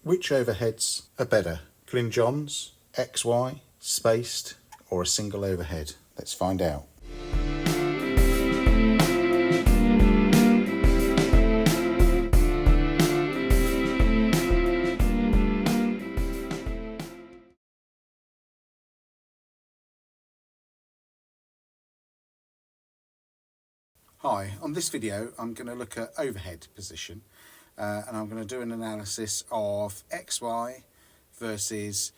Which overheads are better? Glyn Johns, XY, spaced, or a single overhead? Let's find out. Hi, on this video I'm going to look at overhead position and I'm going to do an analysis of XY versus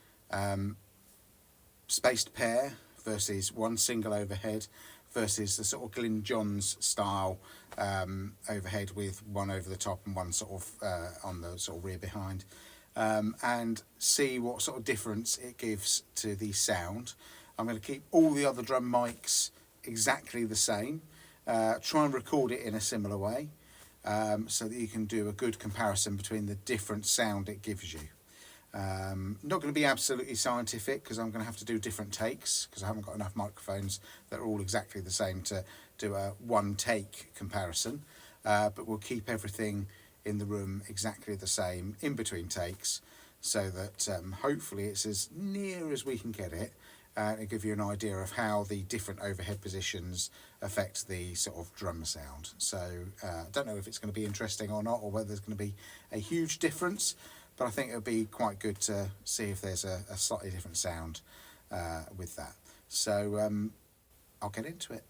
spaced pair versus one single overhead versus the sort of Glyn Johns style overhead with one over the top and one sort of on the sort of rear behind, and see what sort of difference it gives to the sound. I'm going to keep all the other drum mics exactly the same. Try and record it in a similar way so that you can do a good comparison between the different sound it gives you. Not going to be absolutely scientific because I'm going to have to do different takes because I haven't got enough microphones that are all exactly the same to do a one take comparison, but we'll keep everything in the room exactly the same in between takes so that hopefully it's as near as we can get it. To give you an idea of how the different overhead positions affect the sort of drum sound. So I don't know if it's going to be interesting or not, or whether there's going to be a huge difference, but I think it'll be quite good to see if there's a slightly different sound with that. So I'll get into it.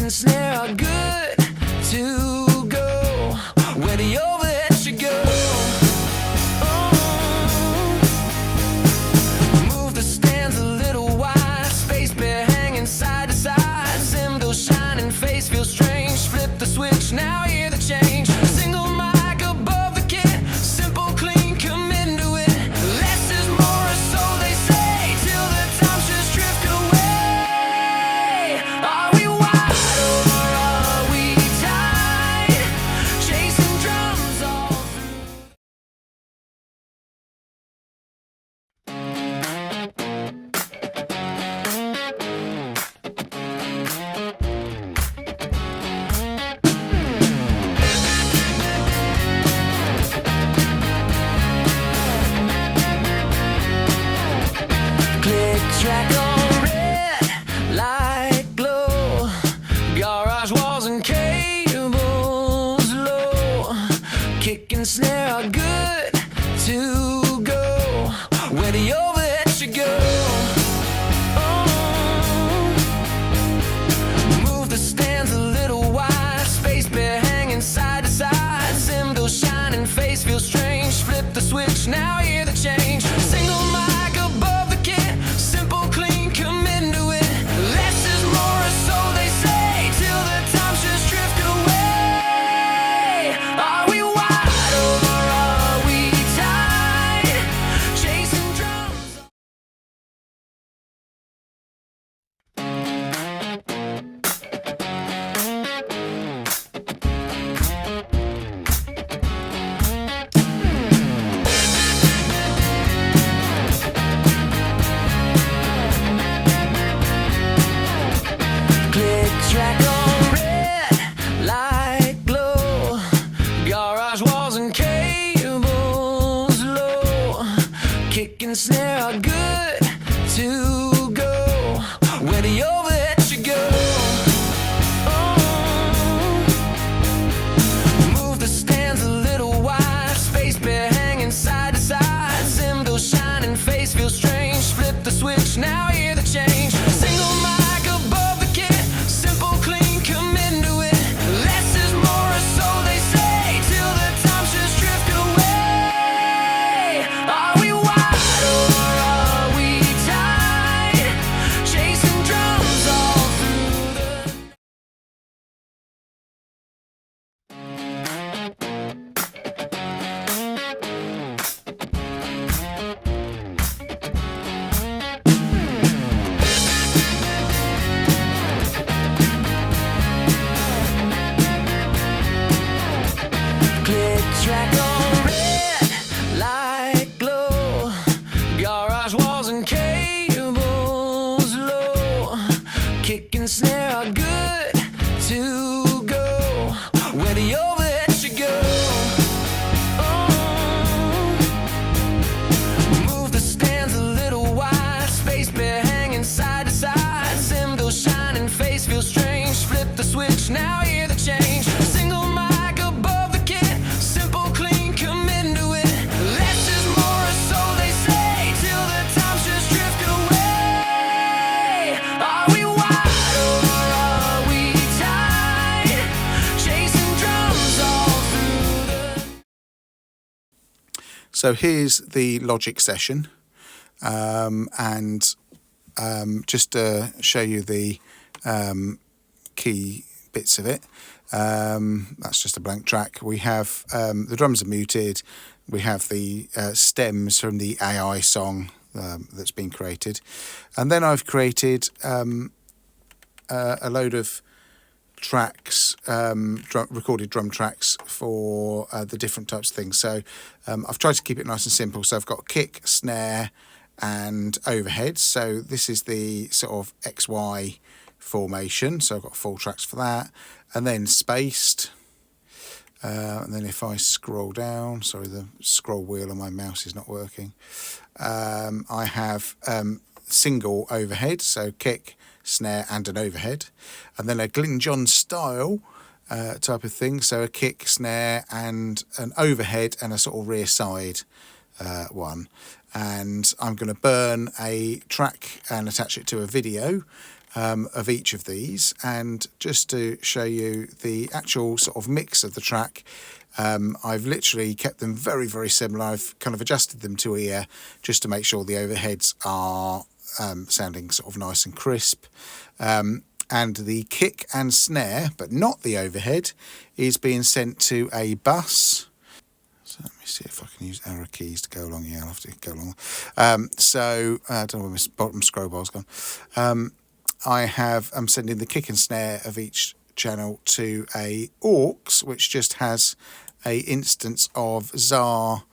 Snare are good to go where the overhead should go. Move the stands a little wide, space pair hanging side to side, cymbals shining, face feels strange, flip the switch, now hear the change. Single mic above the kit, simple, clean, come into it. Less is more, or so they say, till the time just drift away. Are we wild? Track on red, light glow, garage walls and cables low, kick and snare are good to go where the overhead should go. Move the stands a little wide, space pair hanging side to side, cymbals shining, face feels strange, flip the switch, now hear the change. Single mic above the kit, simple, clean, come into it. Less is more, or so they say, till the times just drift away. Are we wide or are we tight? Chasing drums. Track on red, light glow, garage walls and cables low, kick and snare are good to go where the overhead should go. Move the stands a little wide, space pair hanging side to side, cymbals shining, face feels strange, flip the switch, now hear the change. Single mic above the kit, simple, clean, come into it. Less is more, or so they say, till the times just drift away. Are we wild or are we tight? Chasing drums and snare are good to go where the overhead should go. Move the stands a little wide, space bear hanging side to side, cymbals shining, face feels strange, flip the switch, now hear the change. Single mic above the kit, simple, clean, come into it. Less is more, or so they say, till the times just drift away. Are we wide or are we tight? Chasing drums all through the... So here's the Logic session, and just to show you the key bits of it. That's just a blank track. We have the drums are muted. We have the stems from the AI song that's been created, and then I've created a load of tracks, recorded drum tracks for the different types of things. So I've tried to keep it nice and simple. So I've got kick, snare, and overheads. So this is the sort of XY formation. So I've got 4 tracks for that, and then spaced. And then if I scroll down, sorry, the scroll wheel on my mouse is not working. I have single overhead, so kick, snare, and an overhead, and then a Glyn Johns style type of thing. So a kick, snare, and an overhead, and a sort of rear side one. And I'm going to burn a track and attach it to a video of each of these. And just to show you the actual sort of mix of the track, I've literally kept them very, very similar. I've kind of adjusted them to ear just to make sure the overheads are sounding sort of nice and crisp. And the kick and snare, but not the overhead, is being sent to a bus. So let me see if I can use arrow keys to go along. Yeah, I'll have to go along. So I don't know where my bottom scroll bar's gone. I'm sending the kick and snare of each channel to a aux, which just has a instance of ZAR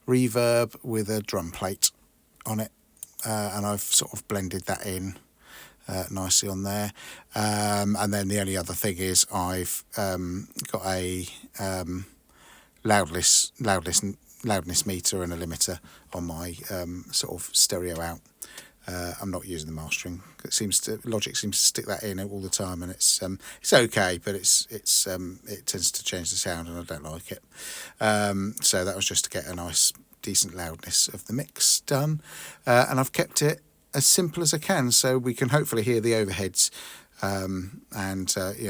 reverb with a drum plate on it, and I've sort of blended that in nicely on there. And then the only other thing is I've got a loudness meter and a limiter on my sort of stereo out. I'm not using the mastering. Logic seems to stick that in all the time, and it's okay, but it tends to change the sound, and I don't like it. So that was just to get a nice, decent loudness of the mix done, and I've kept it as simple as I can, so we can hopefully hear the overheads, and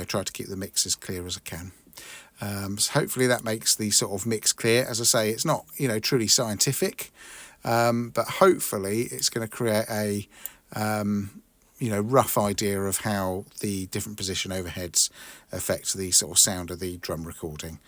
try to keep the mix as clear as I can. So hopefully that makes the sort of mix clear. As I say, it's not truly scientific, but hopefully it's going to create a rough idea of how the different position overheads affect the sort of sound of the drum recording.